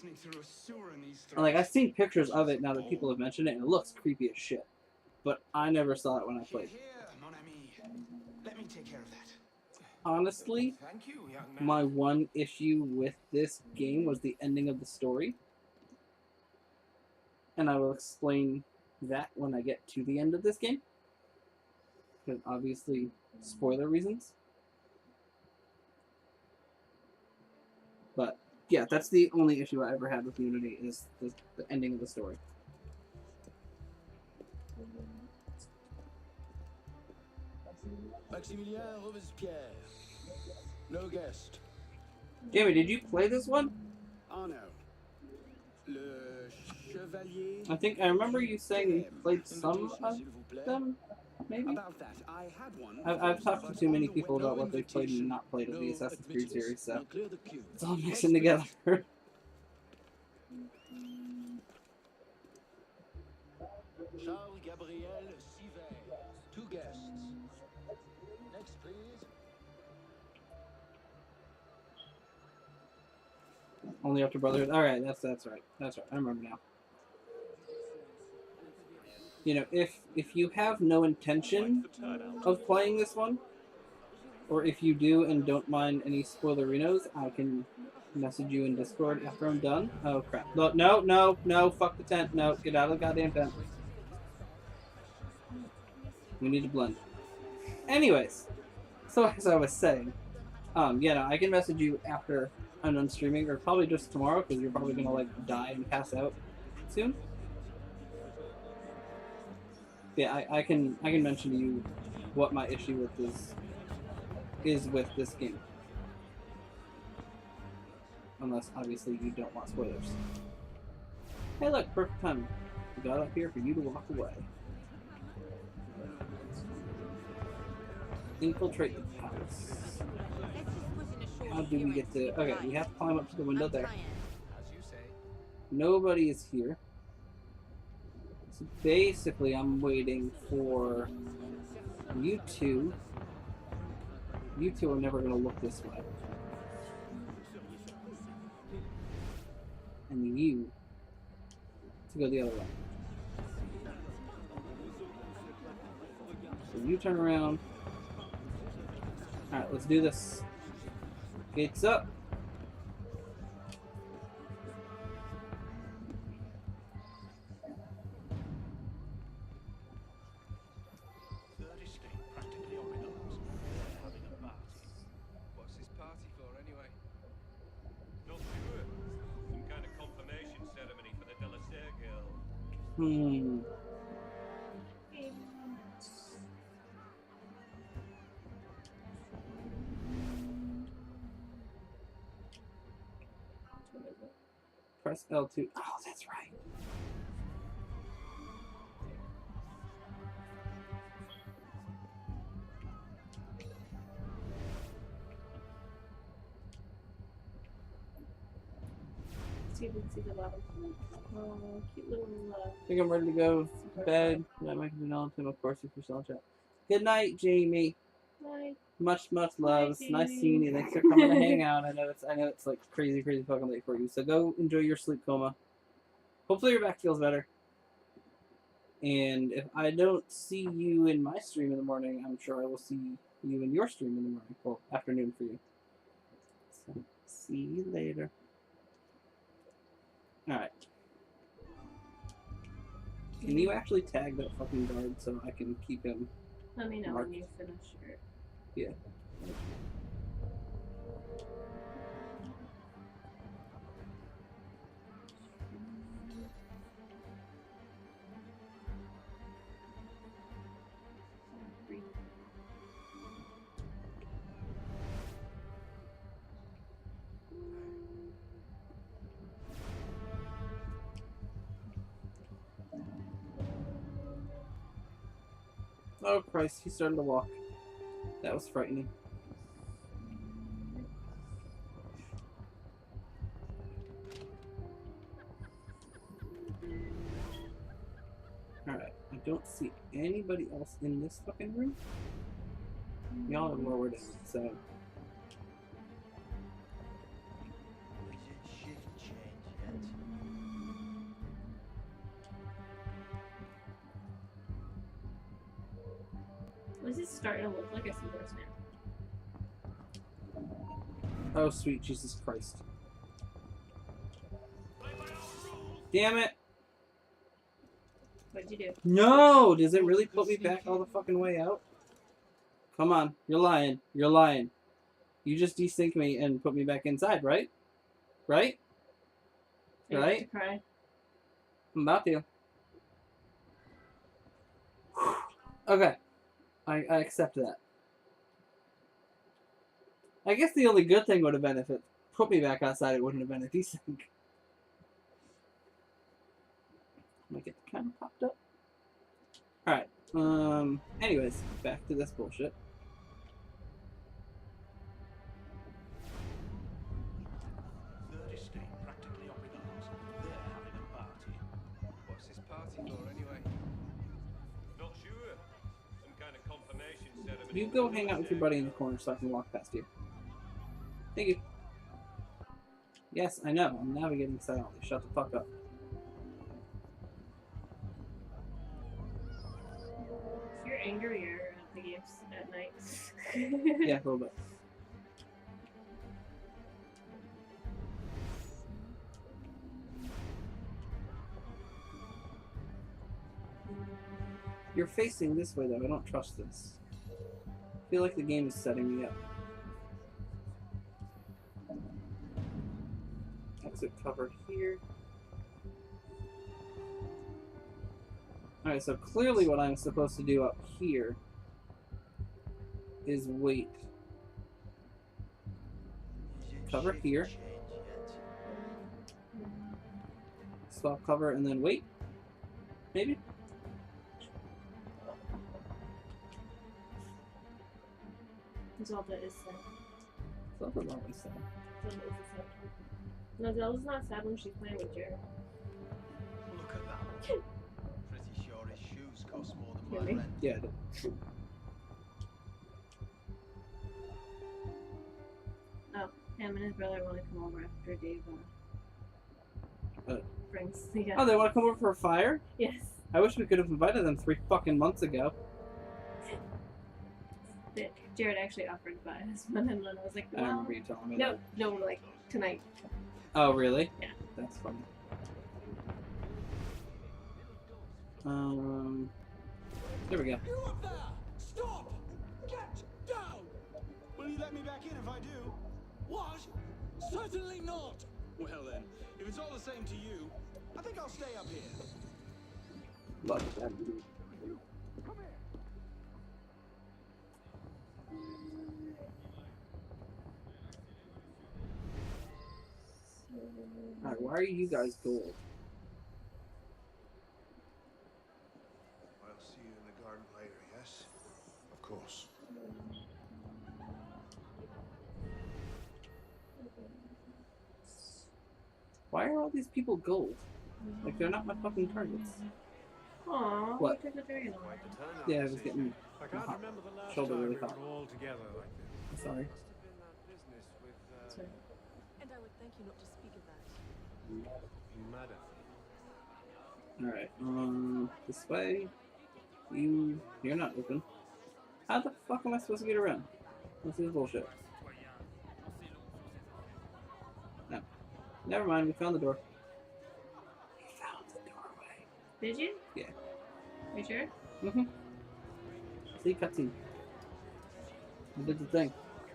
S1: And, like, I've seen pictures of it now that people have mentioned it, and it looks creepy as shit. But I never saw it when I played.
S8: Let me take care of that.
S1: Honestly, my one issue with this game was the ending of the story. And I will explain that when I get to the end of this game. Because obviously, spoiler reasons. But, yeah, that's the only issue I ever had with Unity, is the ending of the story.
S10: Maximilien Robespierre. No guest.
S1: Jamie, did you play this one?
S8: Arno.
S10: Le Chevalier.
S1: I remember you saying you played some of them, maybe?
S8: About that, I had one.
S1: I've talked to too many people about what they played and not played of the Assassin's Creed series, so it's all mixing together.
S10: Charles Gabriel Siver. 2 guests. Next, please.
S1: Only after Brotherhood. Alright, that's right. That's right. I remember now. You know, if you have no intention of playing this one, or if you do and don't mind any spoilerinos, I can message you in Discord after I'm done. Oh crap. No, fuck the tent. No, get out of the goddamn tent. We need to blend. Anyways, so as I was saying, yeah, no, I can message you after I'm done streaming, or probably just tomorrow, because you're probably gonna like die and pass out soon. Yeah, I can mention to you what my issue with this is with this game. Unless obviously you don't want spoilers. Hey look, perfect timing. I got up here for you to walk away. Infiltrate the palace. How do we get to... Okay, we have to climb up to the window there. Nobody is here. So basically, I'm waiting for you two. You two are never going to look this way. And you to go the other way. So you turn around. Alright, let's do this. Gates up.
S7: Practically organized. They're having a party. What's this party for, anyway? Not sure. Some kind of confirmation ceremony for the Delasair girl.
S1: Press L2. Oh, that's right.
S3: See the bottom. Oh, cute little.
S1: I think I'm ready to go to bed. Yeah, I'm making an Tim, of course, if you're still chat. Good night, Jamie.
S3: Bye.
S1: Much love. It's nice seeing you. Thanks for coming to hang out. I know it's like crazy fucking late for you. So go enjoy your sleep coma. Hopefully your back feels better. And if I don't see you in my stream in the morning, I'm sure I will see you in your stream in the morning. Well, afternoon for you. So, see you later. Alright. Can you actually tag that fucking guard so I can keep him?
S3: Let me know
S1: marked?
S3: when you finish your.
S1: Yeah. Oh Christ, he's starting to walk. That was frightening. Alright, I don't see anybody else in this fucking room. Y'all are lowered in, so...
S3: This is starting to look like a seahorse now.
S1: Oh, sweet Jesus Christ. Damn it!
S3: What'd you do?
S1: No! Does it really put me back all the fucking way out? Come on, you're lying. You're lying. You just desync me and put me back inside, right? Right?
S3: Are you
S1: Right?
S3: about to cry?
S1: I'm about to. Okay. I accept that. I guess the only good thing would have been if it put me back outside, it wouldn't have been a desync. Like it kind of popped up. Alright. Anyways, back to this bullshit.
S7: Third estate practically up in arms. They're having a party.
S10: What's this party for, anyway?
S7: Not sure. Some kind of confirmation ceremony.
S1: You go hang out with your buddy in the corner so I can walk past you. Thank you. Yes, I know. I'm navigating silently. Shut the fuck up.
S3: If you're angrier at the games at night.
S1: Yeah, a little bit. You're facing this way, though. I don't trust this. I feel like the game is setting me up. Exit cover here. Alright, so clearly what I'm supposed to do up here is wait. Cover here. Swap cover and then wait. Maybe?
S3: Zelda is sad.
S1: Zelda's always sad.
S3: Zelda is sad. No, Zelda's not sad when she's playing with Jared.
S10: Look at that. Pretty sure his shoes cost more than my
S3: Really?
S10: rent.
S1: Yeah, I did.
S3: Oh, him and his brother want to come over after Dave
S1: Uh,
S3: brings the
S1: Oh, they want to come over for a fire?
S3: Yes.
S1: I wish we could have invited them 3 fucking months ago.
S3: Jared actually offered to buy us one, and then I was like,
S1: I
S3: well,
S1: remember you telling me
S3: no,
S1: that.
S3: no, like tonight.
S1: Oh, really?
S3: Yeah.
S1: That's funny. There we go.
S10: You up there! Stop! Get down! Will you let me back in if I do? What? Certainly not! Well then, if it's all the same to you, I think I'll stay up here.
S1: Love that. Alright, why are you guys gold?
S2: I'll see you in the garden later, yes? Of course.
S1: Why are all these people gold? Like, they're not my fucking targets.
S3: Aww,
S1: What?
S3: we took the dragon on.
S1: Yeah, I was getting
S4: I can't
S1: hot.
S4: remember the last
S1: Shoulder
S4: time
S1: really
S4: we were
S1: hot.
S4: all together like this.
S1: Sorry.
S4: Must have been that business with,
S3: Sorry.
S11: And I would thank you not to speak of that.
S4: Madam.
S1: Alright, this way. You're not open. How the fuck am I supposed to get around? This is bullshit. No. Never mind, we found the door. We found the doorway.
S3: Did you?
S1: Yeah.
S3: Are you sure?
S1: Mm-hmm. See, cutscene. I did the thing.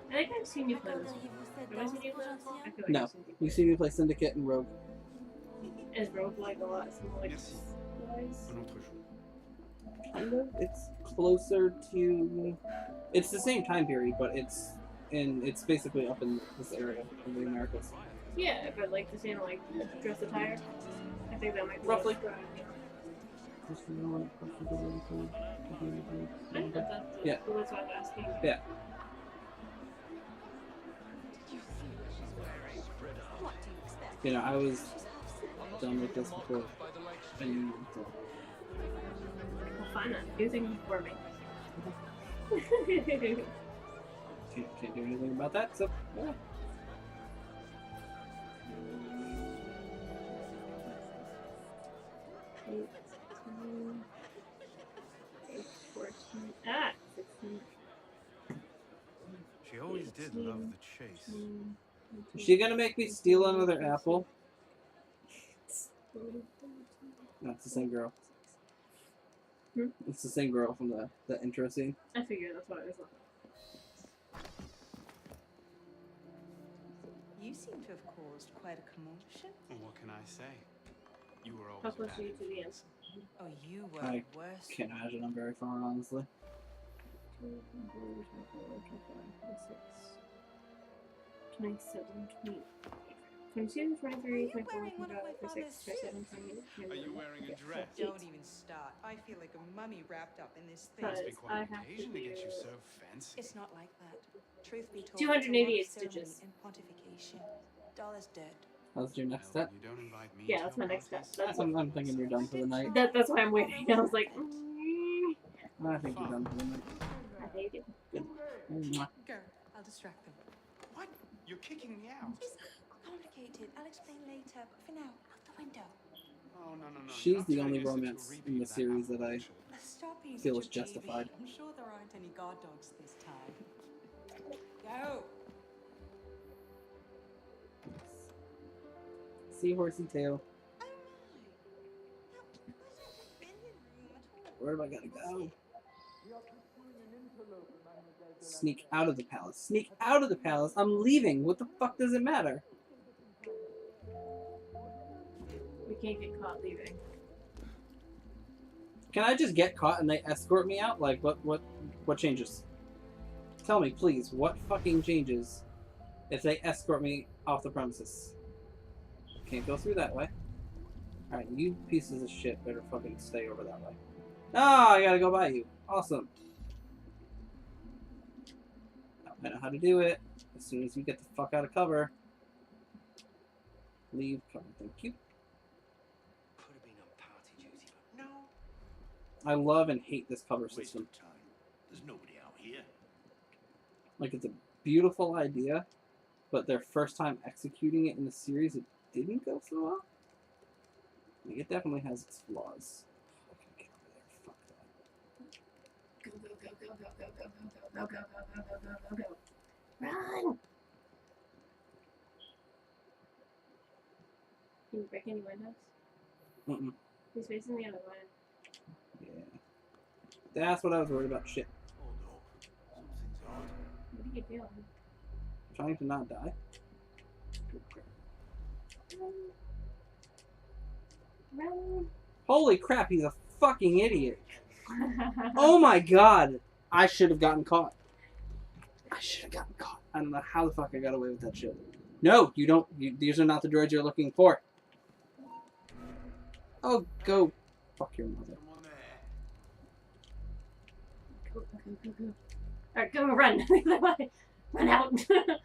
S3: I think I've seen you play this one. Have I seen you play this one? I feel like
S1: No.
S3: I've seen you.
S1: You see me play Syndicate and Rogue.
S3: Is Rogue like a lot smaller?
S2: Merci.
S3: Guys?
S2: Un autre jour.
S1: Kind of. It's closer to... It's the same time period, but it's basically up in this area of the Americas.
S3: Yeah, but like the same like dress attire. I think that might be
S1: Roughly. Yeah.
S3: Well, that's what I was asking.
S1: Yeah. You know, I was done with this before. And
S3: Well, fine then. Do things for me.
S1: can't do anything about that, so yeah.
S3: Ah, 16.
S8: She always did love the chase.
S1: Is she gonna make me steal another apple? That's the same girl.
S3: Hmm?
S1: It's the same girl from the intro scene.
S3: I figured that's what it was.
S12: You seem to have caused quite a commotion.
S8: Well, what can I say? You were
S3: How
S8: always
S3: close
S8: bad
S3: are you to the end?
S8: influence.
S12: Oh, you were
S1: I
S12: worse.
S1: can't imagine I'm very far, honestly.
S3: 27, 22, 23, 24, 25, 26, 27, 28,
S8: Are you wearing a dress?
S12: Don't even start. I feel like a mummy wrapped up in this thing.
S8: Must be
S3: I
S8: quite an
S3: have to
S8: occasion to get you
S3: do-
S8: so fancy.
S12: It's not like that. Truth be told,
S3: 288
S12: it's a lot of ceremony
S3: stitches.
S12: and pontification. Dollar's dead.
S1: How's your next
S8: Well,
S1: step?
S8: you don't invite me
S3: Yeah,
S8: to
S3: that's
S8: your
S3: my next step.
S8: parties.
S3: That's
S1: I'm thinking you're done for the night.
S3: that's why I'm waiting. I was like,
S1: I think you're done for the night.
S3: I hate it.
S1: Good. Mwah.
S12: Go. I'll distract them.
S8: What? You're kicking me out.
S12: It's complicated. I'll explain later. But for now, out the window.
S8: Oh, no, no, no.
S1: She's
S8: You're not
S1: the
S8: turning
S1: only
S8: us into a
S1: romance
S8: repeat
S1: in the
S8: of that
S1: series that I
S8: apple orchard.
S12: Stop being
S1: feel
S12: such
S1: is
S12: a baby.
S1: justified.
S12: I'm sure there aren't any guard dogs this time. Go.
S1: Seahorsey tail.
S12: Oh my. That wasn't the billion room at all.
S1: Where do I gotta go? Sneak out of the palace. Sneak out of the palace. I'm leaving. What the fuck does it matter?
S3: We can't get caught leaving.
S1: Can I just get caught and they escort me out? Like, what changes? Tell me, please, what fucking changes if they escort me off the premises? Can't go through that way. Alright, you pieces of shit better fucking stay over that way. Ah, I gotta go by you. Awesome. I know how to do it. As soon as you get the fuck out of cover. Leave cover. Thank you.
S7: Could have been on party duty, but no.
S1: I love and hate this cover
S7: Waste
S1: system.
S7: of time. There's nobody out here.
S1: Like, it's a beautiful idea, but their first time executing it in the series, it didn't go so well. Like, it definitely has its flaws. I can get over there. Fuck that.
S3: Go, go, go, go, go, go, go, go, go, go, go, go, go, go, go, go. Run! Can you break any windows?
S1: Mm-mm.
S3: He's facing the other way.
S1: Yeah. That's what I was worried about. Shit.
S7: Hold up. Something's odd.
S3: What are you doing?
S1: Trying to not die.
S3: Run!
S1: Holy crap, he's a fucking idiot. Oh my god. I should have gotten caught. I should have gotten caught. I don't know how the fuck I got away with that shit. No, you don't. These are not the droids you're looking for. Oh, go. Fuck your mother.
S7: Someone there.
S3: Go, go, go, go, go. Alright, go, run! The other way. Run out! Run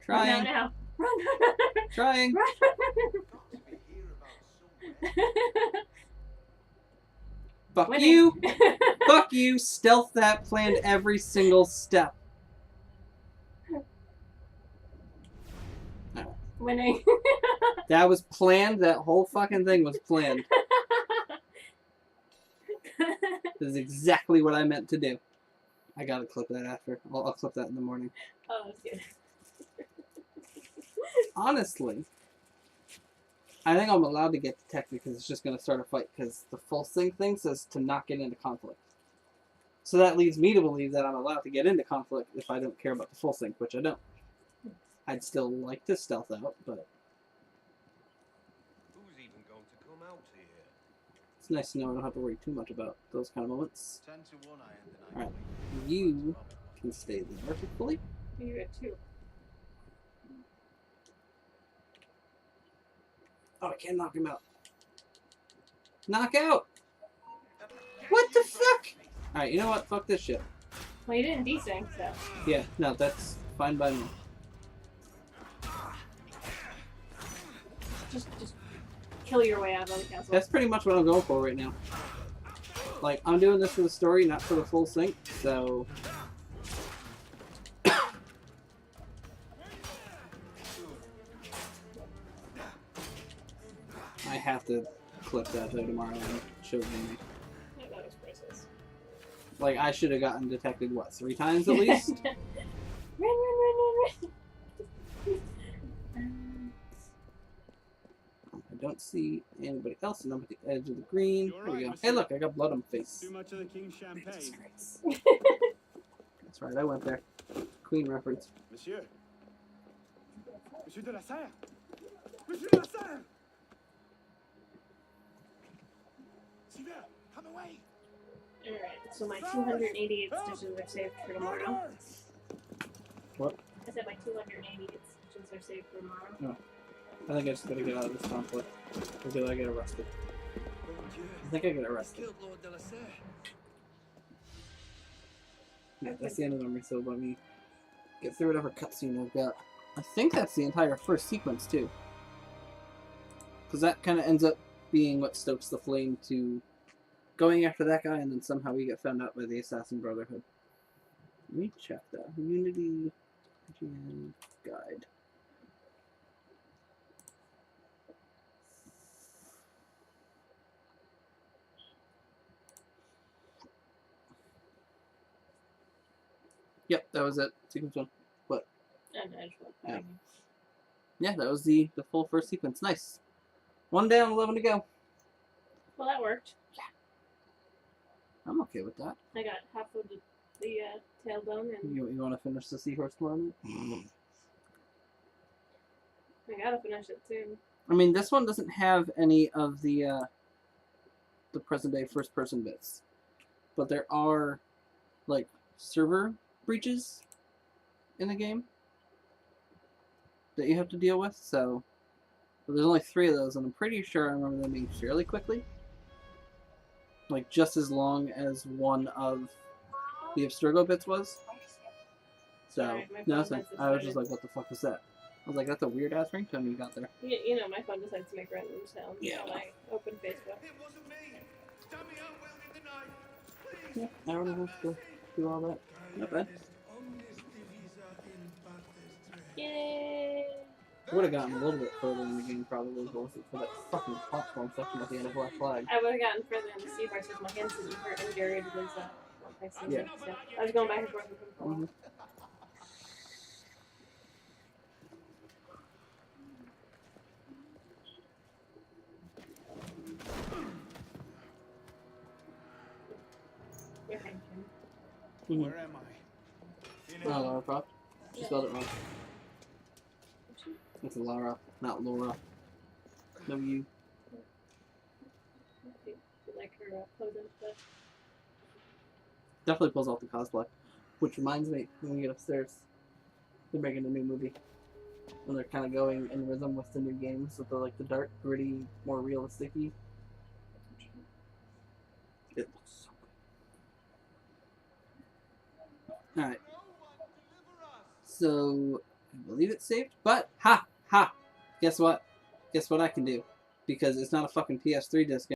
S1: Trying.
S3: out now. Run!
S1: Trying.
S3: Run!
S7: Got to be here about somewhere.
S1: Fuck
S3: Winning.
S1: you. Fuck you. Stealth that, planned every single step.
S3: Winning.
S1: That was planned. That whole fucking thing was planned. This is exactly what I meant to do. I gotta clip that after. I'll clip that in the morning.
S3: Oh, that's good.
S1: Honestly, I think I'm allowed to get detected because it's just going to start a fight because the full sync thing says to not get into conflict. So that leads me to believe that I'm allowed to get into conflict if I don't care about the full sync, which I don't. I'd still like to stealth out, but
S7: Who's even going to come out here?
S1: it's nice to know I don't have to worry too much about those kind of moments.
S7: 10 to 1 I end the night.
S1: Alright, you can stay there, hopefully.
S3: You're at 2.
S1: Oh, I can't knock him out. Knock out! What the fuck? Alright, you know what? Fuck this shit.
S3: Well, you didn't desync, so.
S1: Yeah, no, that's fine by me.
S3: Just kill your way out of the castle.
S1: That's pretty much what I'm going for right now. Like, I'm doing this for the story, not for the full sync, so... I have to clip that though tomorrow and show it to me.
S3: Yeah, that was priceless.
S1: Like, I should have gotten detected, what, 3 times at least?
S3: Run.
S1: I don't see anybody else, and I'm at the edge of the green.
S10: You're
S1: Here we
S10: right,
S1: go.
S10: monsieur.
S1: Hey, look, I got blood on my face.
S10: Too much of the king's champagne.
S1: That's right, I went there. Queen reference.
S10: Monsieur. Monsieur de la Serre. Monsieur de la Serre. Silver, come away.
S3: Alright, so my 288 stitches are saved for tomorrow.
S1: What?
S3: I said my 288 stitches are saved for tomorrow.
S1: No. I think I just gotta get out of this conflict. Or do I get arrested? I think I get arrested. Yeah, that's the end of the memory, so let me get through whatever cutscene I've got. I think that's the entire first sequence, too. Because that kind of ends up being what stokes the flame to going after that guy, and then somehow we get found out by the Assassin Brotherhood. Let me check that. Unity IGN Guide. Yep, that was it. Sequence 1. What? Yeah. Yeah, that was the full first sequence. Nice. 1 down, 11 to go.
S3: Well, that worked.
S1: I'm okay with that.
S3: I got half of the tailbone, and
S1: You want to finish the Seahorse tomorrow night?
S3: I gotta finish it soon.
S1: I mean, this one doesn't have any of the present day first person bits, but there are like server breaches in the game that you have to deal with. So but there's only 3 of those, and I'm pretty sure I remember them being fairly quickly, like just as long as one of the Abstergo bits was. So
S3: Sorry, my
S1: no,
S3: phone
S1: so
S3: has
S1: I was just
S3: decided-
S1: like, what the fuck is that? I was like, that's a weird ass ringtone you got there.
S3: You know, my phone decides to make random sounds
S1: Yeah.
S3: when I open Facebook.
S7: It wasn't me. Dummy, I'm wielding the knife. Please.
S1: Yeah, I don't have to do all that. Not bad.
S3: Yay!
S1: I would have gotten a little bit further in the game probably, but was it for that fucking platform section at the end of Black Flag.
S3: I would have gotten further in the sea bars with my hands and hurt and Jared was fixing
S1: Yeah.
S3: it. So I was going back and forth with him for a while. You're fine, Kim.
S10: Where am I?
S1: Not Lara Croft. She spelled it wrong. It's Lara, not Laura. W.
S3: You like her pose and stuff.
S1: Definitely pulls off the cosplay. Which reminds me, when we get upstairs, they're making a new movie. And they're kind of going in rhythm with the new games, with the dark, gritty, more realistic-y. It looks so good. Alright. So, I believe it's saved, but, ha! Guess what? Guess what I can do? Because it's not a fucking PS3 disc